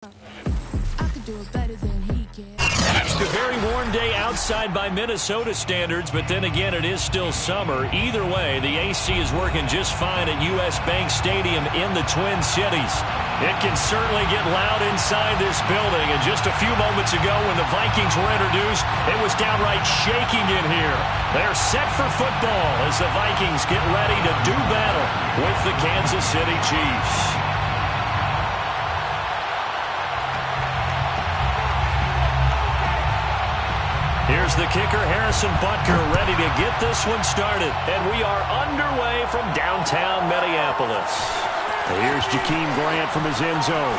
It's a very warm day outside by Minnesota standards, but then again, it is still summer. Either way, the AC is working just fine at U.S. Bank Stadium in the Twin Cities. It can certainly get loud inside this building, and just a few moments ago when the Vikings were introduced, it was downright shaking in here. They're set for football as the Vikings get ready to do battle with the Kansas City Chiefs. Here's the kicker, Harrison Butker, ready to get this one started. And we are underway from downtown Minneapolis. Here's Jakeem Grant from his end zone.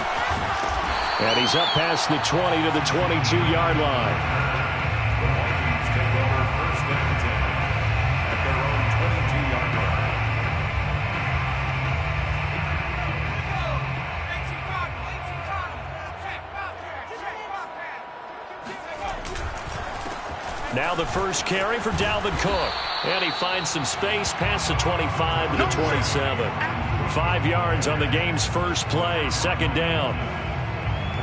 And he's up past the 20 to the 22-yard line. Now the first carry for Dalvin Cook. And he finds some space past the 25 to the 27. 5 yards on the game's first play, second down.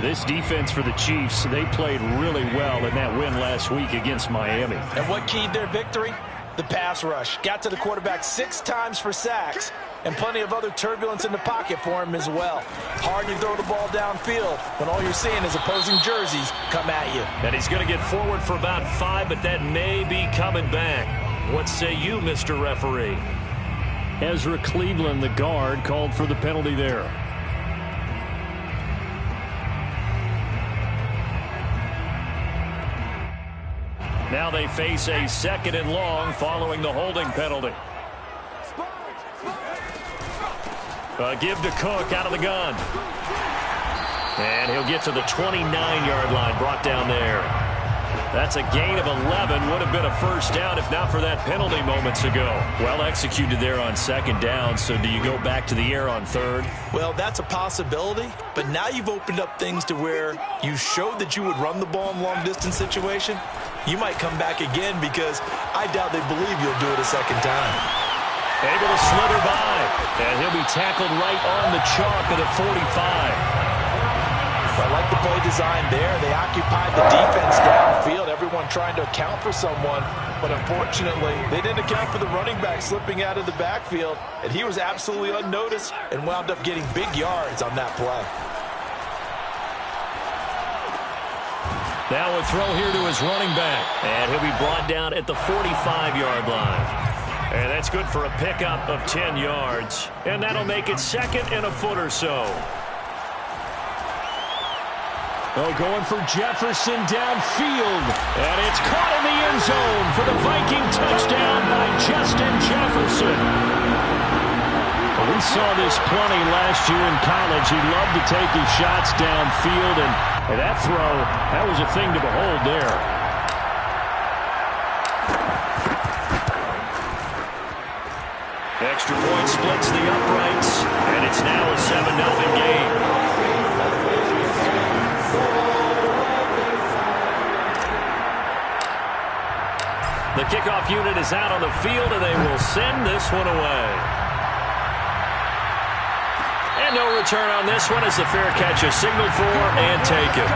This defense for the Chiefs, they played really well in that win last week against Miami. And what keyed their victory? The pass rush. Got to the quarterback 6 times for sacks. And plenty of other turbulence in the pocket for him as well. Hard to throw the ball downfield when all you're seeing is opposing jerseys come at you. And he's going to get forward for about 5, but that may be coming back. What say you, Mr. Referee? Ezra Cleveland, the guard, called for the penalty there. Now they face a 2nd and long following the holding penalty. Give to Cook out of the gun. And he'll get to the 29-yard line, brought down there. That's a gain of 11. Would have been a first down if not for that penalty moments ago. Well executed there on 2nd down. So do you go back to the air on 3rd? Well, that's a possibility. But now you've opened up things to where you showed that you would run the ball in long-distance situation. You might come back again because I doubt they believe you'll do it a second time. Able to slither by. And he'll be tackled right on the chalk at the 45. I like the play design there. They occupied the defense downfield, everyone trying to account for someone. But unfortunately, they didn't account for the running back slipping out of the backfield. And he was absolutely unnoticed and wound up getting big yards on that play. Now a throw here to his running back. And he'll be brought down at the 45-yard line. And that's good for a pickup of 10 yards. And that'll make it 2nd and a foot or so. Oh, going for Jefferson downfield. And it's caught in the end zone for the Viking touchdown by Justin Jefferson. Well, we saw this plenty last year in college. He loved to take his shots downfield. And that throw, that was a thing to behold there. Extra point splits the uprights, and it's now a 7-0 game. The kickoff unit is out on the field, and they will send this one away. And no return on this one as the fair catch is signaled for and taken.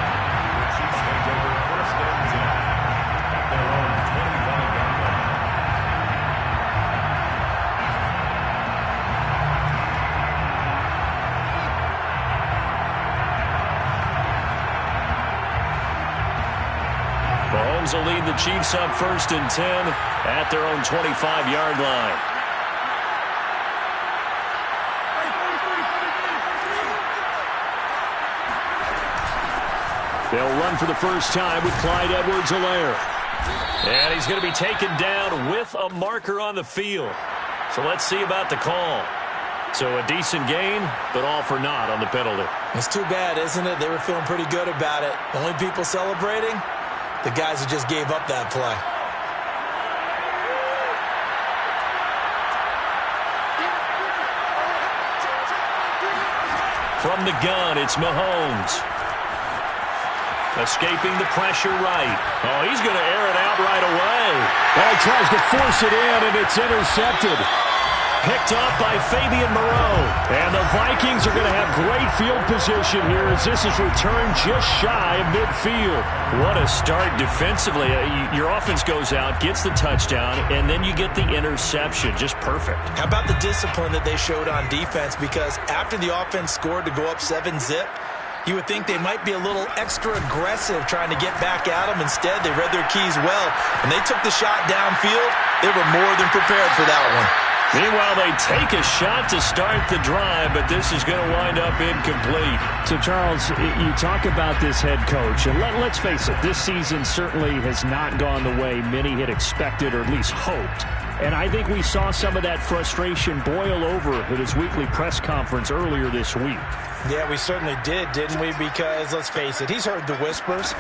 Mahomes will lead the Chiefs up 1st and 10 at their own 25-yard line. They'll run for the first time with Clyde Edwards-Helaire. And he's going to be taken down with a marker on the field. So let's see about the call. So a decent gain, but all for naught on the penalty. It's too bad, isn't it? They were feeling pretty good about it. The only people celebrating, the guys who just gave up that play. From the gun, it's Mahomes. Escaping the pressure right. Oh, he's going to air it out right away. Well, he tries to force it in, and it's intercepted. picked off by Fabian Moreau. And the Vikings are going to have great field position here as this is returned just shy of midfield. What a start defensively. Your offense goes out, gets the touchdown, and then you get the interception. Just perfect. How about the discipline that they showed on defense? Because after the offense scored to go up 7-zip, you would think they might be a little extra aggressive trying to get back at them. Instead, they read their keys well, and they took the shot downfield. They were more than prepared for that one. Meanwhile, they take a shot to start the drive, but this is going to wind up incomplete. So, Charles, you talk about this head coach, and let's face it, this season certainly has not gone the way many had expected or at least hoped. And I think we saw some of that frustration boil over at his weekly press conference earlier this week. Yeah, we certainly did, didn't we? Because, let's face it, he's heard the whispers,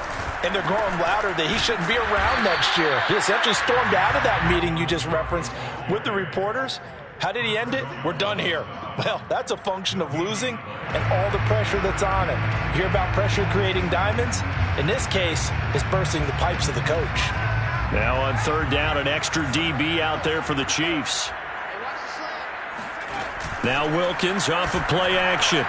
and they're growing louder that he shouldn't be around next year. He essentially stormed out of that meeting you just referenced with the reporters. How did he end it? We're done here. Well, that's a function of losing and all the pressure that's on it. You hear about pressure creating diamonds? In this case, it's bursting the pipes of the coach. Now on third down, an extra DB out there for the Chiefs. Now Wilkins off of play action.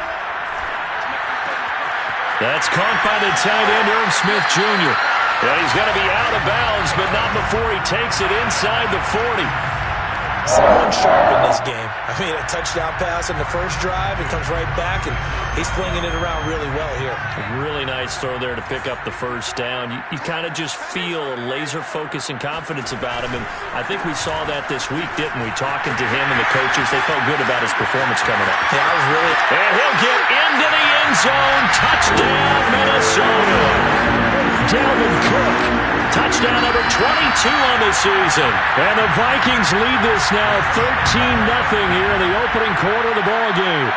That's caught by the tight end, Irv Smith Jr. And he's going to be out of bounds, but not before he takes it inside the 40. Someone sharp in this game. I mean, a touchdown pass in the first drive and comes right back, and he's flinging it around really well here. A really nice throw there to pick up the first down. You kind of just feel a laser focus and confidence about him, and I think we saw that this week, didn't we? Talking to him and the coaches, they felt good about his performance coming up. Yeah, I was really... And he'll get into the end zone. Touchdown, Minnesota. Dalvin Cook. Touchdown number 22 on the season. And the Vikings lead this now 13-0 here in the opening quarter of the ball game.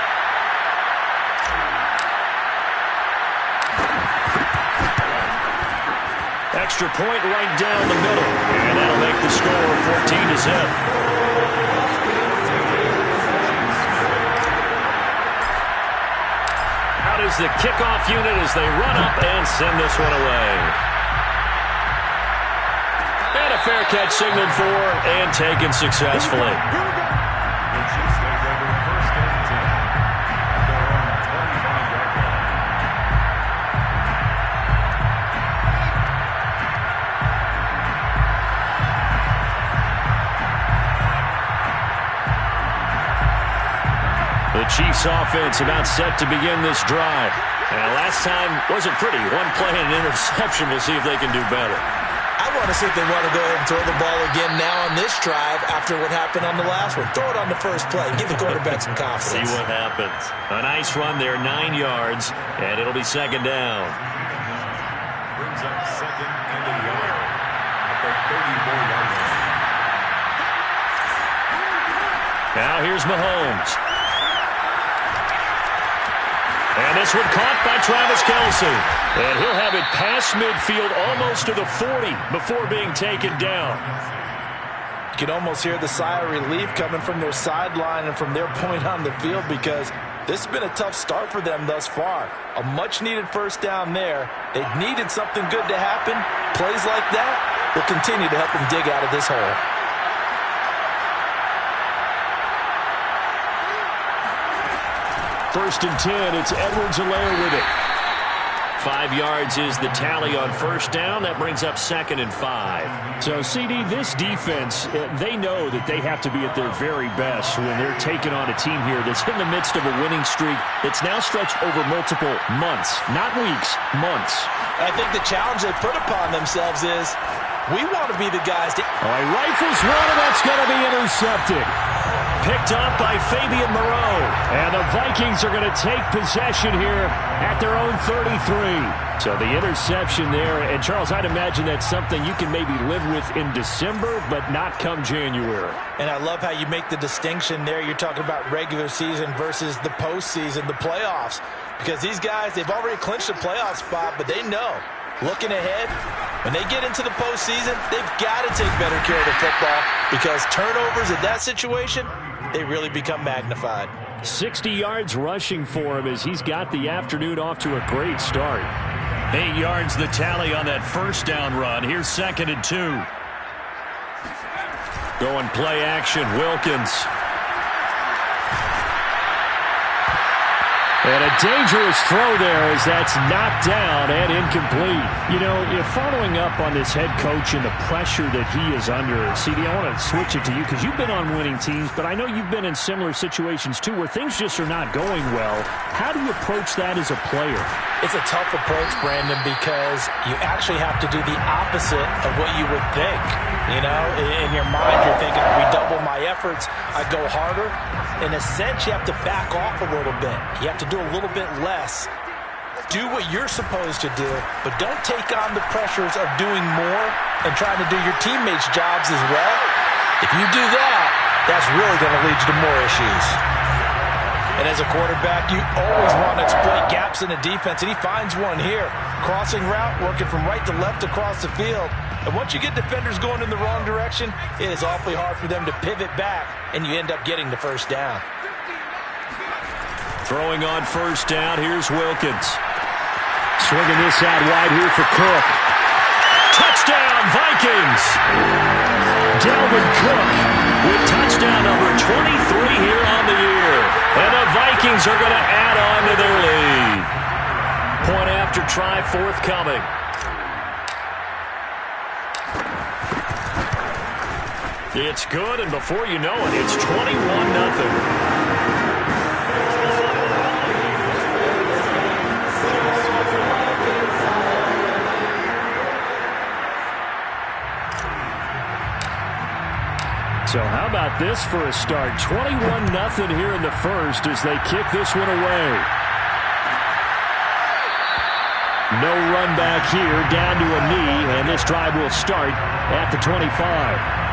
Extra point right down the middle. And that'll make the score 14-0. Out is the kickoff unit as they run up and send this one away. And a fair catch signaled for and taken successfully. The Chiefs offense about set to begin this drive. And last time wasn't pretty. One play and an interception. We'll see if they can do better. I want to see if they want to go ahead and throw the ball again now on this drive after what happened on the last one. Throw it on the first play. Give the quarterback some confidence. See what happens. A nice run there, 9 yards, and it'll be second down. Brings up second and a yard at the 34-yard line. Now here's Mahomes. And this one caught by Travis Kelce. And he'll have it past midfield almost to the 40 before being taken down. You can almost hear the sigh of relief coming from their sideline and from their point on the field because this has been a tough start for them thus far. A much-needed first down there. They needed something good to happen. Plays like that will continue to help them dig out of this hole. First and 10, it's Edwards-Helaire with it. 5 yards is the tally on first down. That brings up second and 5. So, CD, this defense, they know that they have to be at their very best when they're taking on a team here that's in the midst of a winning streak that's now stretched over multiple months, not weeks, months. I think the challenge they put upon themselves is we want to be the guys that... He rifles one, and that's going to be intercepted. Picked up by Fabian Moreau. And the Vikings are going to take possession here at their own 33. So the interception there. And, Charles, I'd imagine that's something you can maybe live with in December, but not come January. And I love how you make the distinction there. You're talking about regular season versus the postseason, the playoffs. Because these guys, they've already clinched a playoff spot, but they know, looking ahead, when they get into the postseason, they've got to take better care of the football because turnovers in that situation, they really become magnified. 60 yards rushing for him as he's got the afternoon off to a great start. 8 yards the tally on that first down run. Here's second and 2. Going play action, Wilkins. And a dangerous throw there as that's knocked down and incomplete. You know, following up on this head coach and the pressure that he is under, CD, I want to switch it to you because you've been on winning teams, but I know you've been in similar situations too where things just are not going well. How do you approach that as a player? It's a tough approach, Brandon, because you actually have to do the opposite of what you would think. You know, in your mind, you're thinking, if we double my efforts, I go harder. In a sense, you have to back off a little bit. You have to do a little bit less. Do what you're supposed to do, but don't take on the pressures of doing more and trying to do your teammates' jobs as well. If you do that, that's really going to lead you to more issues. And as a quarterback, you always want to exploit gaps in the defense, and he finds one here. Crossing route, working from right to left across the field. And once you get defenders going in the wrong direction, it is awfully hard for them to pivot back, and you end up getting the first down. Throwing on first down, here's Wilkins. Swinging this out wide here for Cook. Touchdown, Vikings! Dalvin Cook with touchdown number 23 here on the year. And the Vikings are going to add on to their lead. Point after try forthcoming. It's good, and before you know it, it's 21-0. So how about this for a start? 21-0 here in the first as they kick this one away. No run back here, down to a knee, and this drive will start at the 25.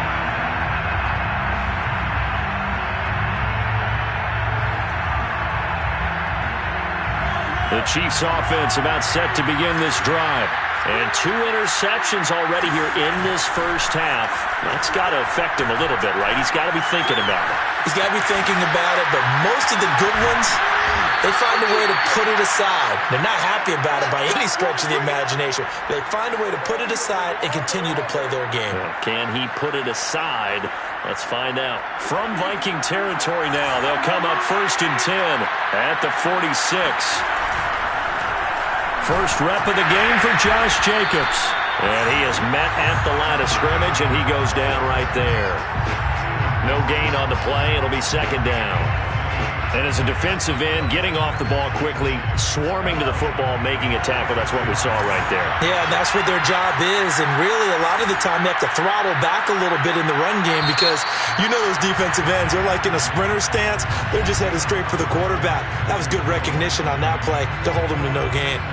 The Chiefs offense about set to begin this drive. And 2 interceptions already here in this first half. That's got to affect him a little bit, right? He's got to be thinking about it. He's got to be thinking about it, but most of the good ones, they find a way to put it aside. They're not happy about it by any stretch of the imagination. They find a way to put it aside and continue to play their game. Well, can he put it aside? Let's find out. From Viking territory now, they'll come up 1st and 10 at the 46. First rep of the game for Josh Jacobs. And he is met at the line of scrimmage, and he goes down right there. No gain on the play. It'll be 2nd down. And as a defensive end, getting off the ball quickly, swarming to the football, making a tackle, that's what we saw right there. Yeah, that's what their job is. And really, a lot of the time, they have to throttle back a little bit in the run game because you know those defensive ends, they're like in a sprinter stance. They're just headed straight for the quarterback. That was good recognition on that play to hold them to no gain.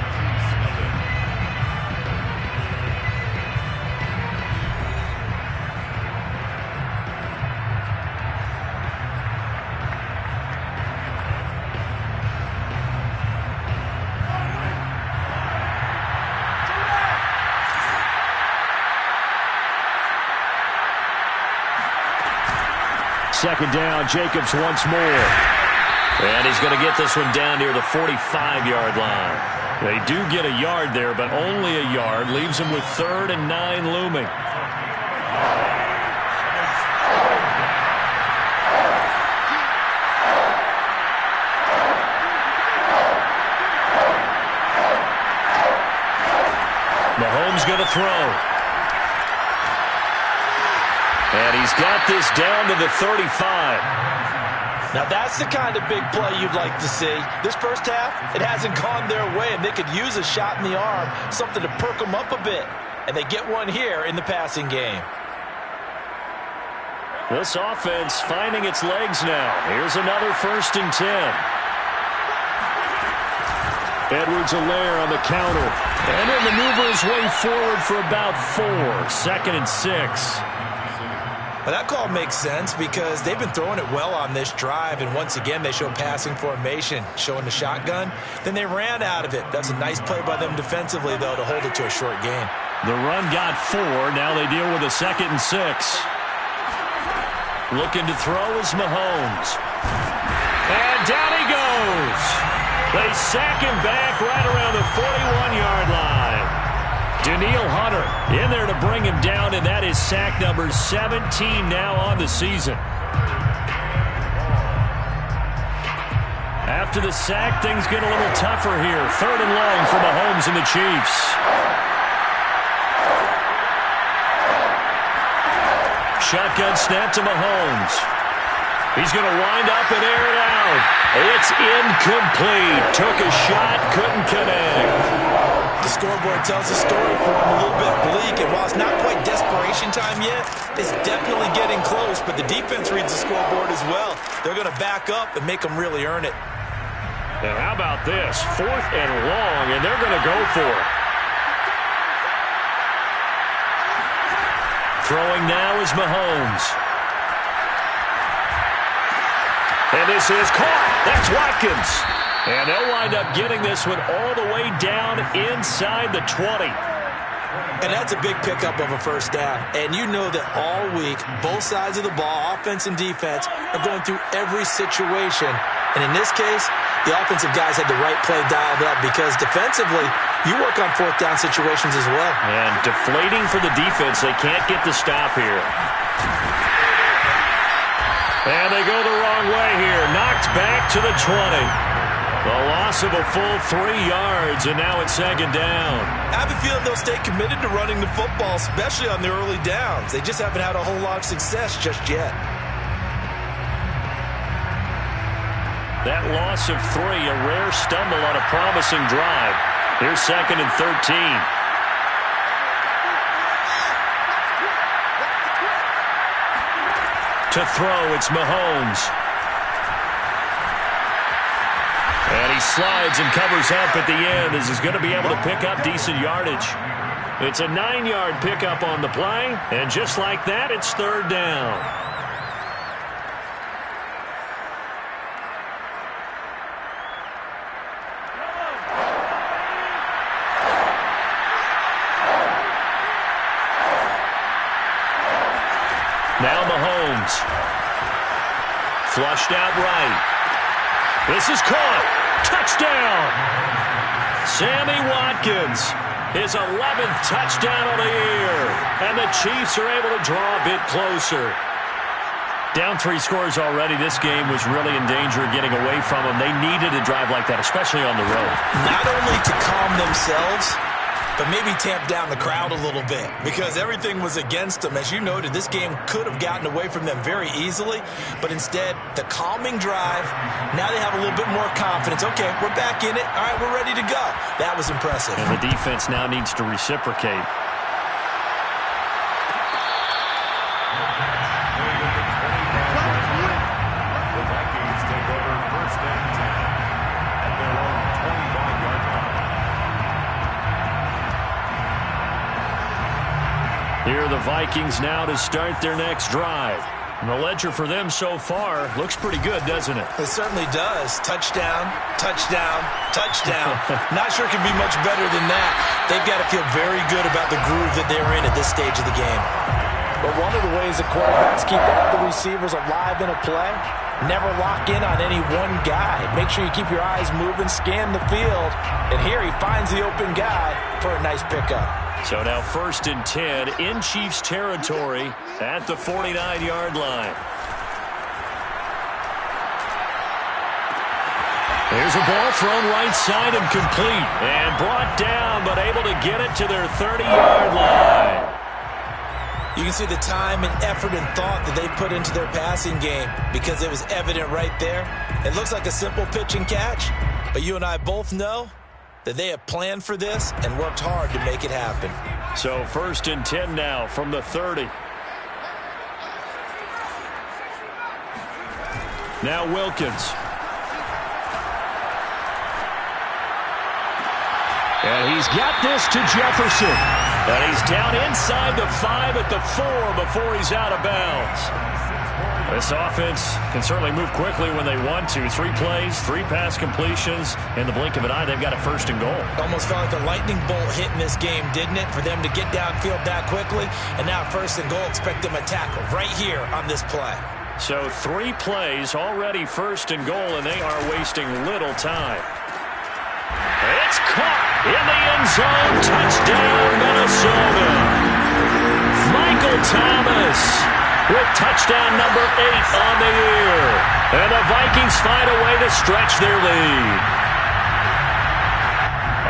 Second down, Jacobs once more. And he's going to get this one down near the 45-yard line. They do get a yard there, but only a yard. Leaves him with 3rd and 9 looming. Mahomes going to throw. And he's got this down to the 35. Now that's the kind of big play you'd like to see. This first half, it hasn't gone their way, and they could use a shot in the arm, something to perk them up a bit. And they get one here in the passing game. This offense finding its legs now. Here's another 1st and 10. Edwards-Helaire on the counter. And he'll maneuver his way forward for about 4. 2nd and 6. Well, that call makes sense because they've been throwing it well on this drive, and once again they show passing formation, showing the shotgun. Then they ran out of it. That's a nice play by them defensively, though, to hold it to a short gain. The run got 4. Now they deal with a 2nd and 6. Looking to throw is Mahomes. And down he goes. They sack him back right around the 41-yard line. Danielle Hunter in there to bring him down, and that is sack number 17 now on the season. After the sack, things get a little tougher here. 3rd and long for Mahomes and the Chiefs. Shotgun snap to Mahomes. He's going to wind up and air it out. It's incomplete. Took a shot, couldn't connect. The scoreboard tells a story for him, a little bit bleak, and while it's not quite desperation time yet, it's definitely getting close, but the defense reads the scoreboard as well. They're going to back up and make them really earn it. And how about this? 4th and long, and they're going to go for it. Throwing now is Mahomes. And this is caught. That's Watkins. And they'll wind up getting this one all the way down inside the 20. And that's a big pickup of a first down. And you know that all week, both sides of the ball, offense and defense, are going through every situation. And in this case, the offensive guys had the right play dialed up because defensively, you work on 4th down situations as well. And deflating for the defense. They can't get the stop here. And they go the wrong way here. Knocked back to the 20. The loss of a full 3 yards, and now it's 2nd down. I have a feeling they'll stay committed to running the football, especially on the early downs. They just haven't had a whole lot of success just yet. That loss of 3, a rare stumble on a promising drive. Here's 2nd and 13. To throw, it's Mahomes. And he slides and covers up at the end as he's going to be able to pick up decent yardage. It's a 9-yard pickup on the play, and just like that, it's 3rd down. Now Mahomes. Flushed out right. This is caught. Touchdown! Sammy Watkins, his 11th touchdown of the year. And the Chiefs are able to draw a bit closer. Down 3 scores already. This game was really in danger of getting away from them. They needed a drive like that, especially on the road. Not only to calm themselves, but maybe tamp down the crowd a little bit because everything was against them. As you noted, this game could have gotten away from them very easily, but instead, the calming drive, now they have a little bit more confidence. Okay, we're back in it. All right, we're ready to go. That was impressive. And the defense now needs to reciprocate. The Vikings take over 1st and 10 at their own 25-yard line. Here are the Vikings now to start their next drive. And the ledger for them so far looks pretty good, doesn't it? It certainly does. Touchdown, touchdown, touchdown. Not sure it can be much better than that. They've got to feel very good about the groove that they're in at this stage of the game. But one of the ways that quarterbacks keep all the receivers alive in a play, never lock in on any one guy. Make sure you keep your eyes moving, scan the field. And here he finds the open guy for a nice pickup. So now 1st and 10 in Chiefs territory at the 49-yard line. There's a ball thrown right side and complete. And brought down, but able to get it to their 30-yard line. You can see the time and effort and thought that they put into their passing game because it was evident right there. It looks like a simple pitch and catch, but you and I both know that they have planned for this and worked hard to make it happen. So 1st and 10 now from the 30. Now Wilkins. And he's got this to Jefferson. And he's down inside the 5 at the 4 before he's out of bounds. This offense can certainly move quickly when they want to. 3 plays, 3 pass completions. In the blink of an eye, they've got a 1st and goal. Almost felt like a lightning bolt hit in this game, didn't it? For them to get downfield that quickly. And now 1st and goal, expect them to tackle right here on this play. So 3 plays, already 1st and goal, and they are wasting little time. It's caught in the end zone. Touchdown, Minnesota. Michael Thomas. with touchdown number 8 on the year. And the Vikings find a way to stretch their lead.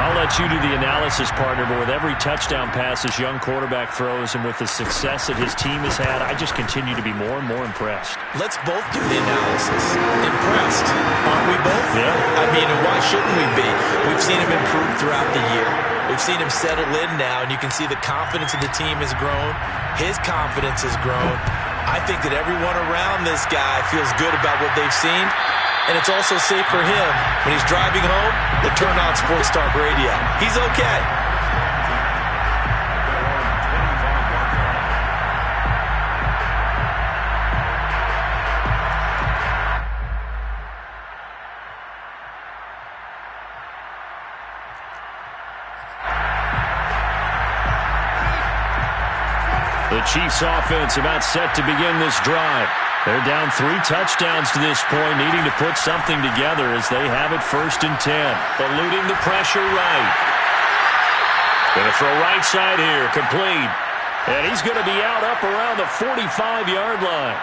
I'll let you do the analysis, partner, but with every touchdown pass this young quarterback throws and with the success that his team has had, I just continue to be more and more impressed. Let's both do the analysis. Impressed, aren't we both? Yeah. I mean, and why shouldn't we be? We've seen him improve throughout the year. We've seen him settle in now, and you can see the confidence of the team has grown. His confidence has grown. I think that everyone around this guy feels good about what they've seen. And it's also safe for him when he's driving home to turn on Sports Talk Radio. He's okay. The Chiefs offense about set to begin this drive. They're down 3 touchdowns to this point, needing to put something together as they have it 1st and 10. Eluding the pressure right. Going to throw right side here, complete. And he's going to be out up around the 45-yard line.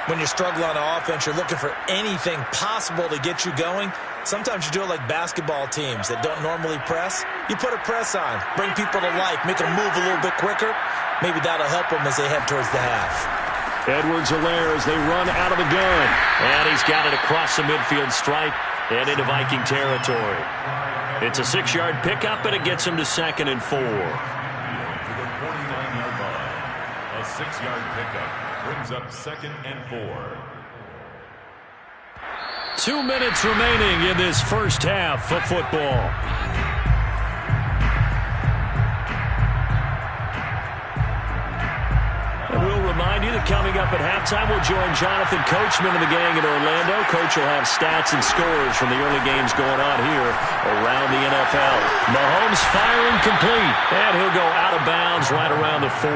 When you struggle on offense, you're looking for anything possible to get you going. Sometimes you do it like basketball teams that don't normally press. You put a press on, bring people to life, make them move a little bit quicker. Maybe that'll help them as they head towards the half. Edwards-Helaire as they run out of the gun. And he's got it across the midfield stripe and into Viking territory. It's a 6-yard pickup, and it gets him to 2nd and 4. To the 49-yard line. A 6-yard pickup brings up 2nd and 4. 2 minutes remaining in this first half of football. We'll remind you that coming up at halftime, we'll join Jonathan Coachman and the gang in Orlando. Coach will have stats and scores from the early games going on here around the NFL. Mahomes firing complete, and he'll go out of bounds right around the 40.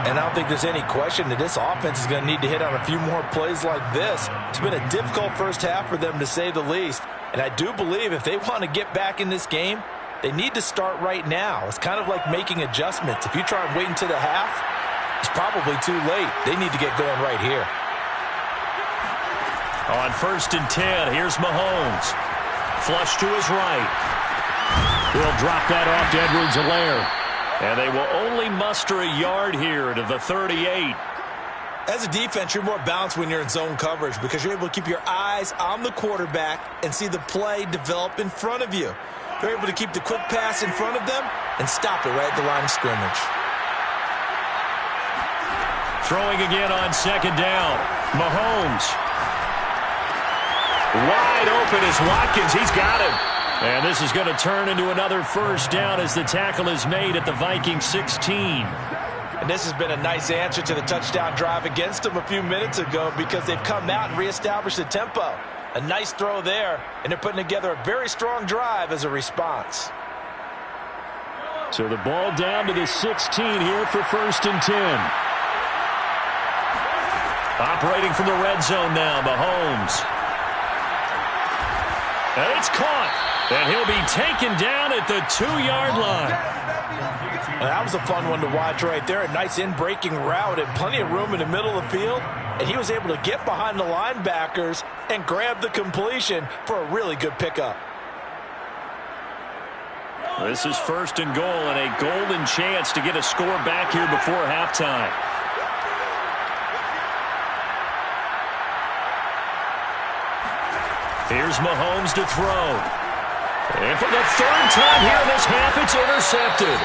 And I don't think there's any question that this offense is going to need to hit on a few more plays like this. It's been a difficult first half for them, to say the least. And I do believe if they want to get back in this game, they need to start right now. It's kind of like making adjustments. If you try and wait until the half, it's probably too late. They need to get going right here. On 1st and 10, here's Mahomes. Flush to his right. He'll drop that off to Edwards-Helaire. And they will only muster a yard here to the 38. As a defense, you're more balanced when you're in zone coverage because you're able to keep your eyes on the quarterback and see the play develop in front of you. They're able to keep the quick pass in front of them and stop it right at the line of scrimmage. Throwing again on 2nd down. Mahomes. Wide open is Watkins. He's got him. And this is going to turn into another 1st down as the tackle is made at the Vikings 16. And this has been a nice answer to the touchdown drive against them a few minutes ago because they've come out and reestablished the tempo. A nice throw there, and they're putting together a very strong drive as a response. So the ball down to the 16 here for 1st and 10. Operating from the red zone now, Mahomes. And it's caught. And he'll be taken down at the 2-yard line. Well, that was a fun one to watch right there. A nice in-breaking route and plenty of room in the middle of the field. And he was able to get behind the linebackers and grab the completion for a really good pickup. This is 1st and goal and a golden chance to get a score back here before halftime. Here's Mahomes to throw. And for the 3rd time here in this half, it's intercepted.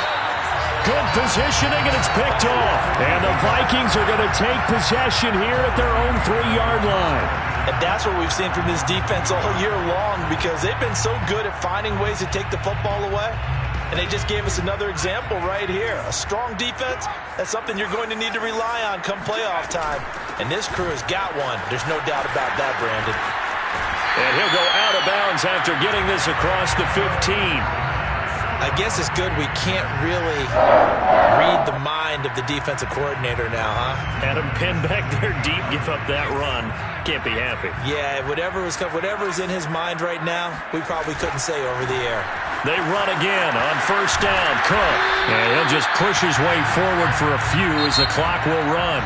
Good positioning, and it's picked off. And the Vikings are going to take possession here at their own 3-yard line. And that's what we've seen from this defense all year long because they've been so good at finding ways to take the football away. And they just gave us another example right here. A strong defense, that's something you're going to need to rely on come playoff time. And this crew has got one. There's no doubt about that, Brandon. And he'll go out of bounds after getting this across the 15. I guess it's good we can't really read the mind of the defensive coordinator now, huh? Had him pinned back there deep, give up that run. Can't be happy. Yeah, whatever's in his mind right now, we probably couldn't say over the air. They run again on first down. Cook. And he'll just push his way forward for a few as the clock will run.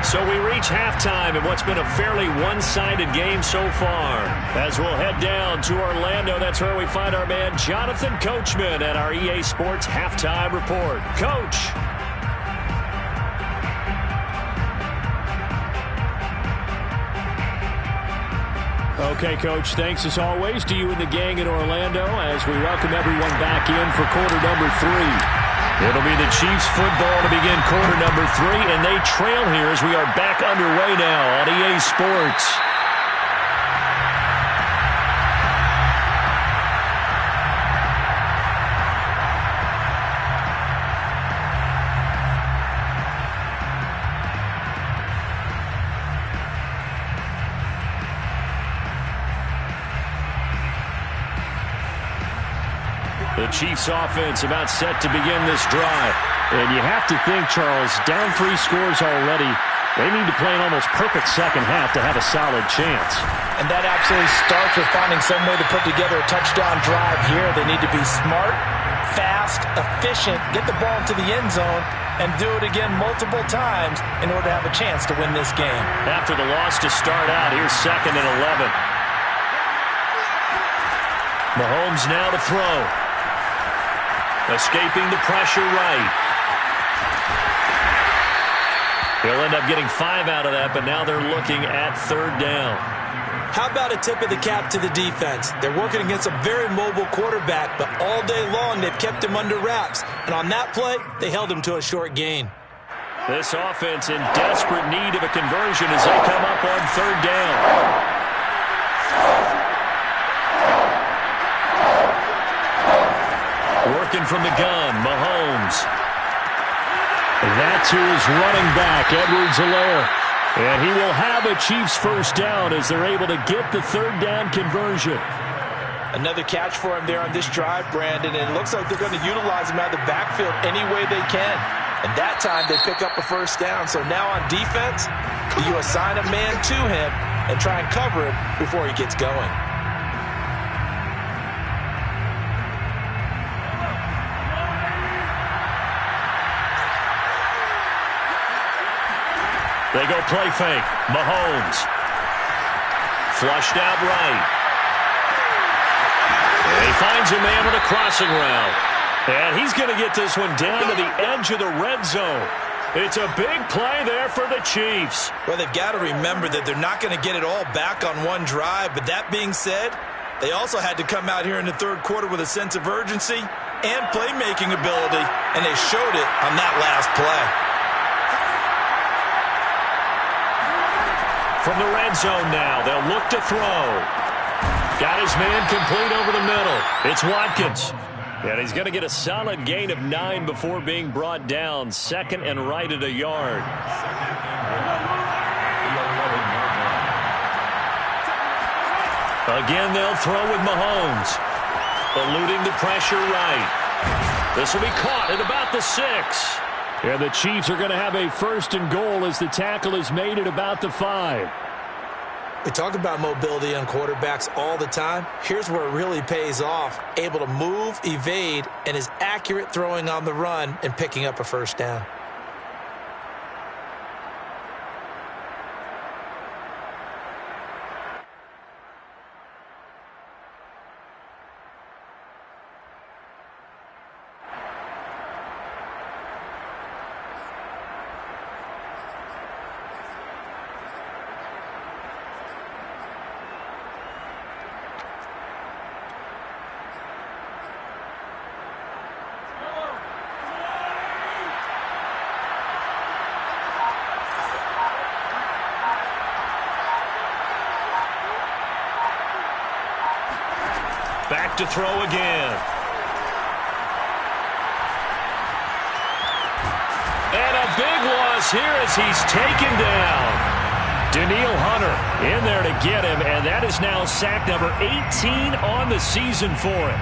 So we reach halftime in what's been a fairly one-sided game so far. As we'll head down to Orlando, that's where we find our man Jonathan Coachman at our EA Sports Halftime Report. Coach. Okay, Coach, thanks as always to you and the gang in Orlando as we welcome everyone back in for quarter number 3. It'll be the Chiefs football to begin quarter number 3, and they trail here as we are back underway now on EA Sports. The Chiefs offense about set to begin this drive. And you have to think, Charles, down 3 scores already. They need to play an almost perfect second half to have a solid chance. And that absolutely starts with finding some way to put together a touchdown drive here. They need to be smart, fast, efficient, get the ball into the end zone, and do it again multiple times in order to have a chance to win this game. After the loss to start out, here's 2nd and 11. Mahomes now to throw. Escaping the pressure right. He'll end up getting 5 out of that, but now they're looking at 3rd down. How about a tip of the cap to the defense? They're working against a very mobile quarterback, but all day long they've kept him under wraps. And on that play, they held him to a short gain. This offense in desperate need of a conversion as they come up on 3rd down. Working from the gun, Mahomes. That's who is running back, Edwards-Helaire. And he will have a Chiefs first down as they're able to get the 3rd down conversion. Another catch for him there on this drive, Brandon, and it looks like they're going to utilize him out of the backfield any way they can. And that time they pick up a first down. So now on defense, you assign a man to him and try and cover him before he gets going. They go play fake. Mahomes. Flushed out right. And he finds a man on a crossing route. And he's going to get this one down to the edge of the red zone. It's a big play there for the Chiefs. Well, they've got to remember that they're not going to get it all back on one drive. But that being said, they also had to come out here in the 3rd quarter with a sense of urgency and playmaking ability. And they showed it on that last play. From the red zone now, they'll look to throw. Got his man complete over the middle. It's Watkins. And he's going to get a solid gain of 9 before being brought down. 2nd and right at a yard. Again, they'll throw with Mahomes. Eluding the pressure right. This will be caught at about the 6. And the Chiefs are going to have a 1st and goal as the tackle is made at about the 5. We talk about mobility on quarterbacks all the time. Here's where it really pays off. Able to move, evade, and is accurate throwing on the run and picking up a first down. Back to throw again. And a big loss here as he's taken down. Danielle Hunter in there to get him, and that is now sack number 18 on the season for him.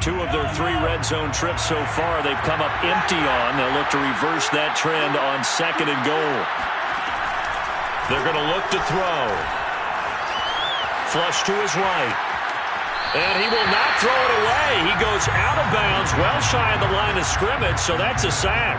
2 of their 3 red zone trips so far, they've come up empty on. They'll look to reverse that trend on 2nd and goal. They're going to look to throw. Flush to his right. And he will not throw it away. He goes out of bounds, well shy of the line of scrimmage, so that's a sack.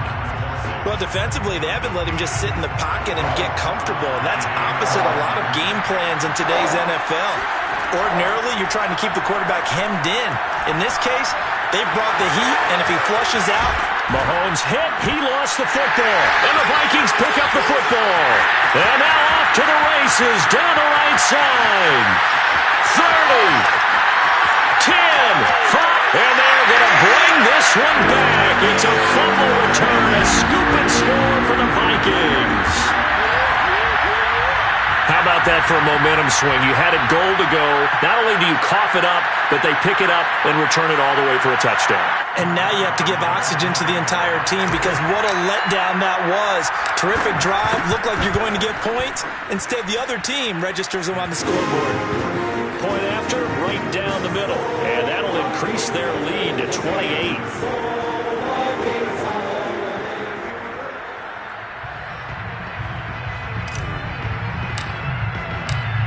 Well, defensively, they haven't let him just sit in the pocket and get comfortable, and that's opposite a lot of game plans in today's NFL. Ordinarily, you're trying to keep the quarterback hemmed in. In this case, they brought the heat, and if he flushes out... Mahomes hit. He lost the football. And the Vikings pick up the football. And now off to the races down the right side. 30, 10, 5, and they're going to bring this one back. It's a fumble return, a scoop and score for the Vikings. How about that for a momentum swing? You had it goal to go. Not only do you cough it up, but they pick it up and return it all the way for a touchdown. And now you have to give oxygen to the entire team because what a letdown that was. Terrific drive. Looked like you're going to get points. Instead, the other team registers them on the scoreboard. Point after, right down the middle. And that'll increase their lead to 28.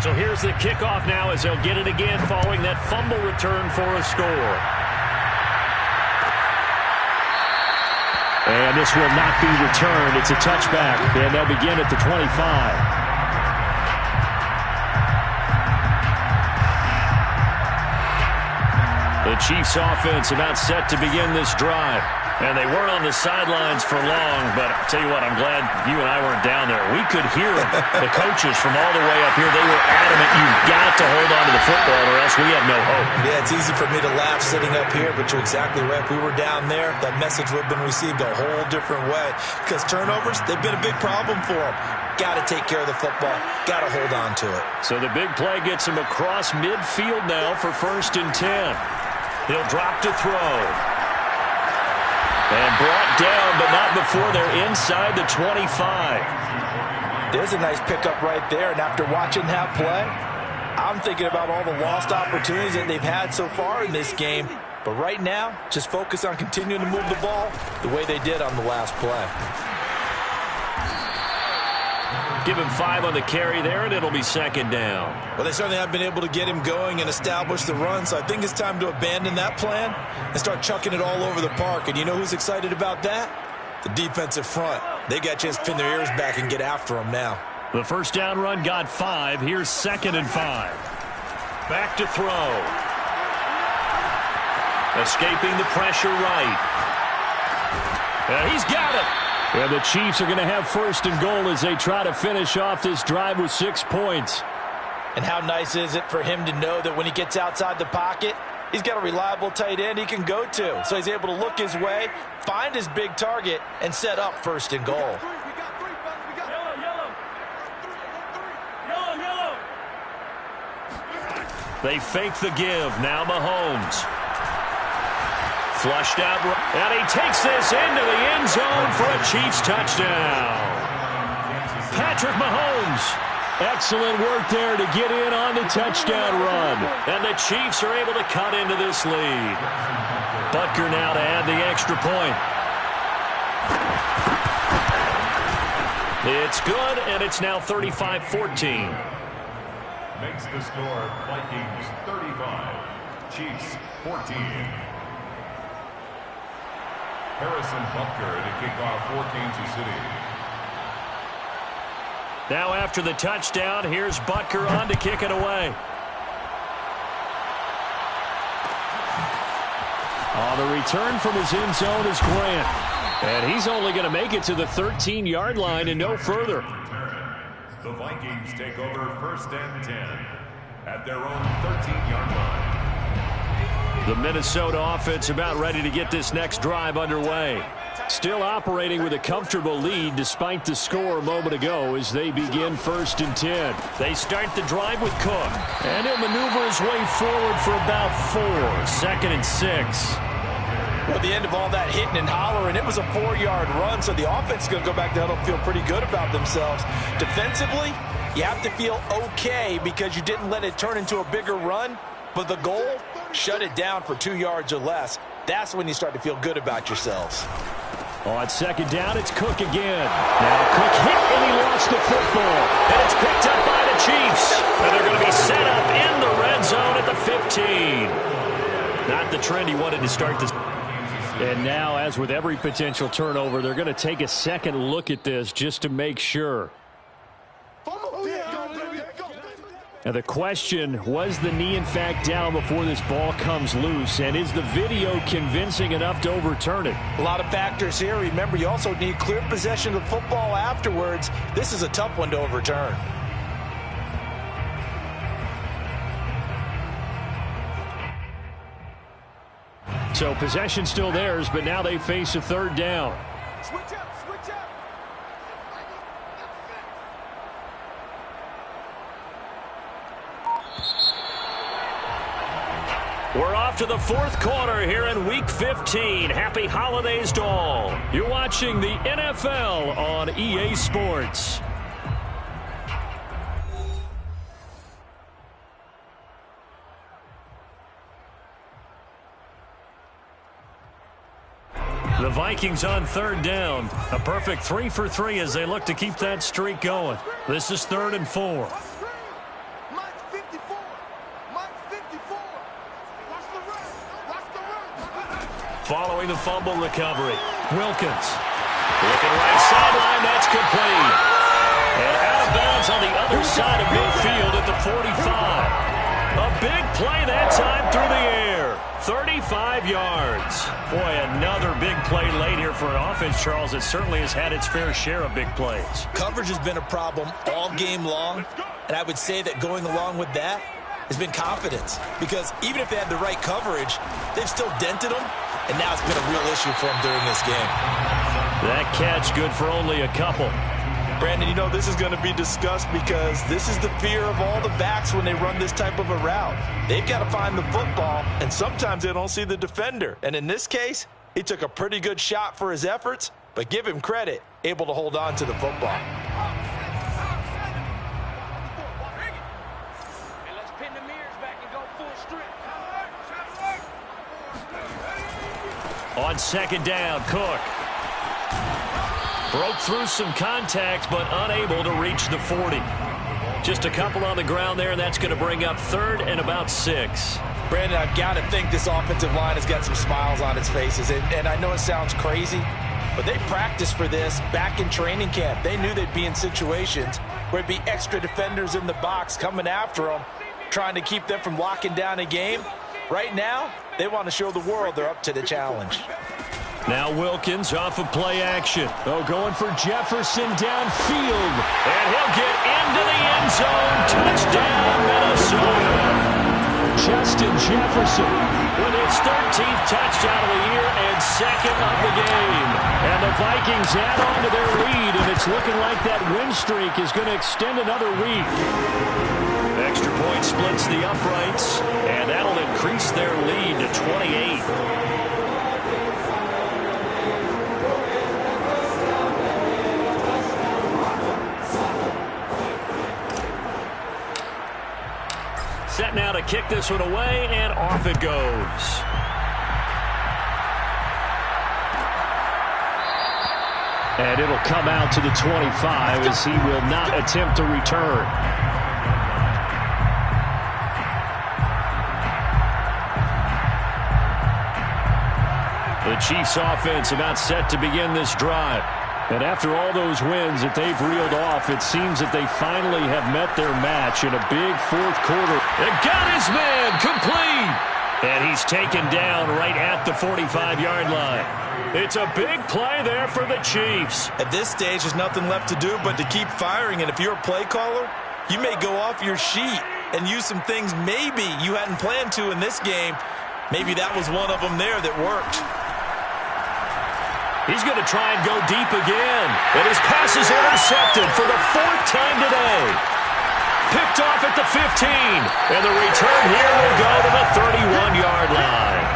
So here's the kickoff now as they'll get it again following that fumble return for a score. And this will not be returned. It's a touchback, and they'll begin at the 25. The Chiefs offense about set to begin this drive. And they weren't on the sidelines for long, but I'll tell you what, I'm glad you and I weren't down there. We could hear the coaches from all the way up here. They were adamant, you've got to hold on to the football or else we have no hope. Yeah, it's easy for me to laugh sitting up here, but you're exactly right. If we were down there, that message would have been received a whole different way. Because turnovers, they've been a big problem for them. Got to take care of the football. Got to hold on to it. So the big play gets him across midfield now for 1st and 10. He'll drop to throw. And brought down, but not before they're inside the 25. There's a nice pickup right there, and after watching that play, I'm thinking about all the lost opportunities that they've had so far in this game. But right now, just focus on continuing to move the ball the way they did on the last play. Give him 5 on the carry there, and it'll be 2nd down. Well, they certainly have been able to get him going and establish the run, so I think it's time to abandon that plan and start chucking it all over the park. And you know who's excited about that? The defensive front. They got a chance to pin their ears back and get after them now. The first down run got 5. Here's 2nd and 5. Back to throw. Escaping the pressure right. And he's got it. And the Chiefs are going to have 1st and goal as they try to finish off this drive with 6 points. And how nice is it for him to know that when he gets outside the pocket, he's got a reliable tight end he can go to. So he's able to look his way, find his big target, and set up 1st and goal. They fake the give. Now Mahomes. Flushed out, and he takes this into the end zone for a Chiefs touchdown. Patrick Mahomes. Excellent work there to get in on the touchdown run. And the Chiefs are able to cut into this lead. Butker now to add the extra point. It's good, and it's now 35-14. Makes the score Vikings 35, Chiefs 14. Harrison Butker to kick off for Kansas City. Now after the touchdown, here's Butker on to kick it away. The return from his end zone is Grant. And he's only going to make it to the 13-yard line and no further. The Vikings take over 1st and 10 at their own 13-yard line. The Minnesota offense about ready to get this next drive underway. Still operating with a comfortable lead despite the score a moment ago as they begin 1st and 10. They start the drive with Cook. And he'll maneuver his way forward for about 4. 2nd and 6. Well, at the end of all that hitting and hollering, it was a 4-yard run, so the offense is going to go back to huddle and feel pretty good about themselves. Defensively, you have to feel okay because you didn't let it turn into a bigger run. But the goal, shut it down for 2 yards or less. That's when you start to feel good about yourselves. On second down, it's Cook again. Now Cook hit, and he lost the football. And it's picked up by the Chiefs. And they're going to be set up in the red zone at the 15. Not the trend he wanted to start this. And now, as with every potential turnover, they're going to take a second look at this just to make sure. Now the question, was the knee in fact down before this ball comes loose? And is the video convincing enough to overturn it? A lot of factors here. Remember, you also need clear possession of the football afterwards. This is a tough one to overturn. So possession still theirs, but now they face a third down. Switch up, switch up. We're off to the fourth quarter here in Week 15. Happy holidays to all. You're watching the NFL on EA Sports. The Vikings on third down. A perfect 3 for 3 as they look to keep that streak going. This is 3rd and 4. Following the fumble recovery, Wilkins. Looking right sideline, that's complete. And out of bounds on the other side of midfield at the 45. A big play that time through the air. 35 yards. Boy, another big play late here for an offense, Charles, that certainly has had its fair share of big plays. Coverage has been a problem all game long, and I would say that going along with that has been confidence. Because even if they had the right coverage, they've still dented them, and now it's been a real issue for them during this game. That catch good for only a couple. Brandon, you know this is going to be discussed because this is the fear of all the backs when they run this type of a route. They've got to find the football, and sometimes they don't see the defender. And in this case, he took a pretty good shot for his efforts, but give him credit, able to hold on to the football. On second down, Cook. Broke through some contact, but unable to reach the 40. Just a couple on the ground there, and that's going to bring up 3rd and about 6. Brandon, I've got to think this offensive line has got some smiles on its faces. And I know it sounds crazy, but they practiced for this back in training camp. They knew they'd be in situations where it'd be extra defenders in the box coming after them, trying to keep them from locking down a game. Right now, they want to show the world they're up to the challenge. Now Wilkins off of play action. Oh, going for Jefferson downfield. And he'll get into the end zone. Touchdown, Minnesota. Justin Jefferson with his 13th touchdown of the year and 2nd of the game. And the Vikings add on to their lead, and it's looking like that win streak is going to extend another week. Extra point splits the uprights, and that'll increase their lead to 28. Set now to kick this one away, and off it goes. And it'll come out to the 25 as he will not attempt to return. The Chiefs offense about set to begin this drive. And after all those wins that they've reeled off, it seems that they finally have met their match in a big fourth quarter. And got his man complete. And he's taken down right at the 45-yard line. It's a big play there for the Chiefs. At this stage, there's nothing left to do but to keep firing. And if you're a play caller, you may go off your sheet and use some things maybe you hadn't planned to in this game. Maybe that was one of them there that worked. He's going to try and go deep again. And his pass is intercepted for the 4th time today. Picked off at the 15. And the return here will go to the 31-yard line.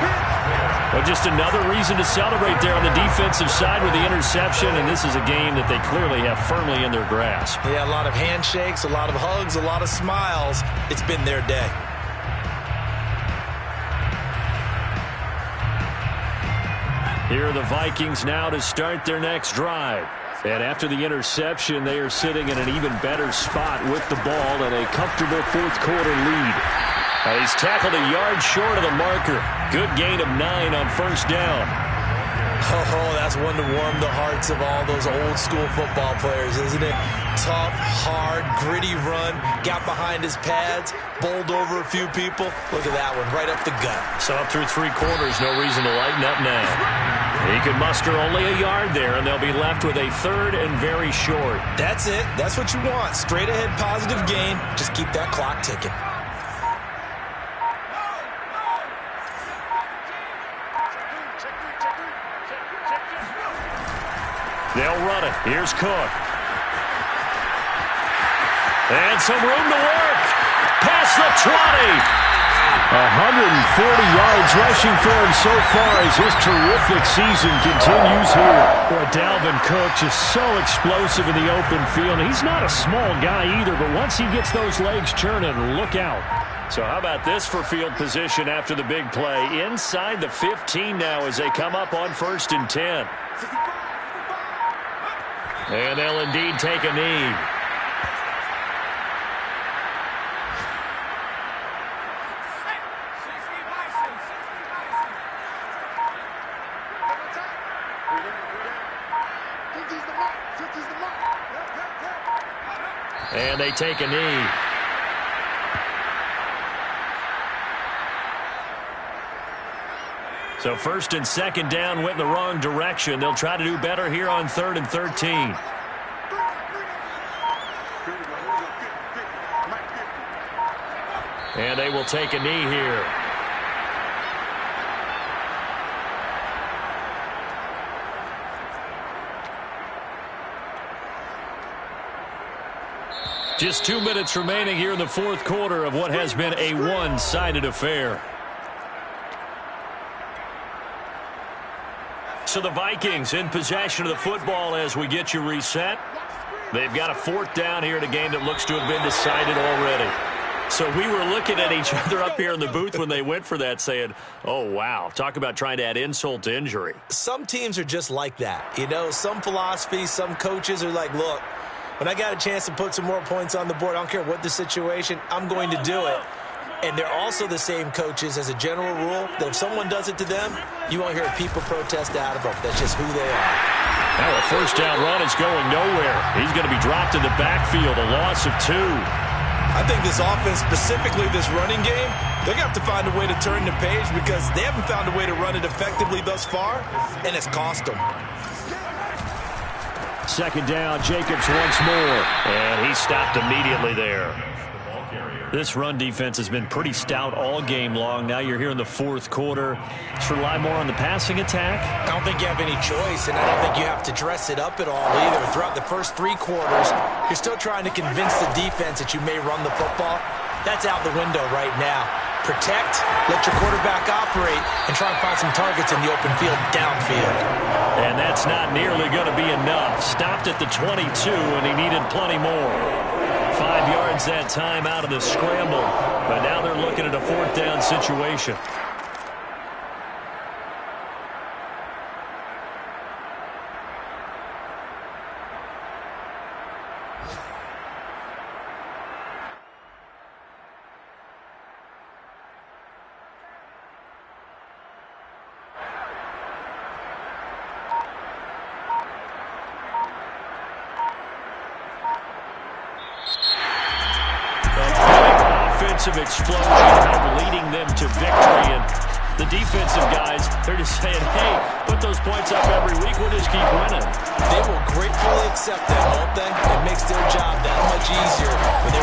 Well, just another reason to celebrate there on the defensive side with the interception. And this is a game that they clearly have firmly in their grasp. Yeah, a lot of handshakes, a lot of hugs, a lot of smiles. It's been their day. Here are the Vikings now to start their next drive. And after the interception, they are sitting in an even better spot with the ball and a comfortable fourth-quarter lead. He's tackled a yard short of the marker. Good gain of 9 on first down. Oh, that's one to warm the hearts of all those old-school football players, isn't it? Tough, hard, gritty run. Got behind his pads, bowled over a few people. Look at that one, right up the gut. So up through 3 quarters, no reason to lighten up now. He could muster only a yard there, and they'll be left with a 3rd and very short. That's it. That's what you want. Straight ahead positive gain. Just keep that clock ticking. They'll run it. Here's Cook. And some room to work. Past the 20. 140 yards rushing for him so far as his terrific season continues here. Boy, Dalvin Cook just so explosive in the open field. He's not a small guy either, but once he gets those legs churning, look out. So how about this for field position after the big play? Inside the 15 now as they come up on 1st and 10. And they'll indeed take a knee. And they take a knee. So 1st and 2nd down went in the wrong direction. They'll try to do better here on 3rd and 13. And they will take a knee here. Just 2 minutes remaining here in the 4th quarter of what has been a one-sided affair. So the Vikings in possession of the football as we get you reset. They've got a 4th down here in a game that looks to have been decided already. So we were looking at each other up here in the booth when they went for that saying, oh, wow, talk about trying to add insult to injury. Some teams are just like that. You know, some philosophies, some coaches are like, look, when I got a chance to put some more points on the board, I don't care what the situation, I'm going to do it. And they're also the same coaches as a general rule that if someone does it to them, you won't hear people protest out of them. That's just who they are. Now a 1st down run is going nowhere. He's going to be dropped in the backfield, a loss of 2. I think this offense, specifically this running game, they're going to have to find a way to turn the page because they haven't found a way to run it effectively thus far, and it's cost them. 2nd down, Jacobs once more. And he stopped immediately there. This run defense has been pretty stout all game long. Now you're here in the 4th quarter. Just rely more on the passing attack. I don't think you have any choice, and I don't think you have to dress it up at all either. Throughout the first 3 quarters, you're still trying to convince the defense that you may run the football. That's out the window right now. Protect, let your quarterback operate, and try and find some targets in the open field downfield. And that's not nearly going to be enough. Stopped at the 22, and he needed plenty more. 5 yards that time out of the scramble, but now they're looking at a 4th down situation. Offensive explosion leading them to victory, and the defensive guys, they're just saying, hey, put those points up every week, we'll just keep winning. They will gratefully accept that, won't they? It makes their job that much easier when there's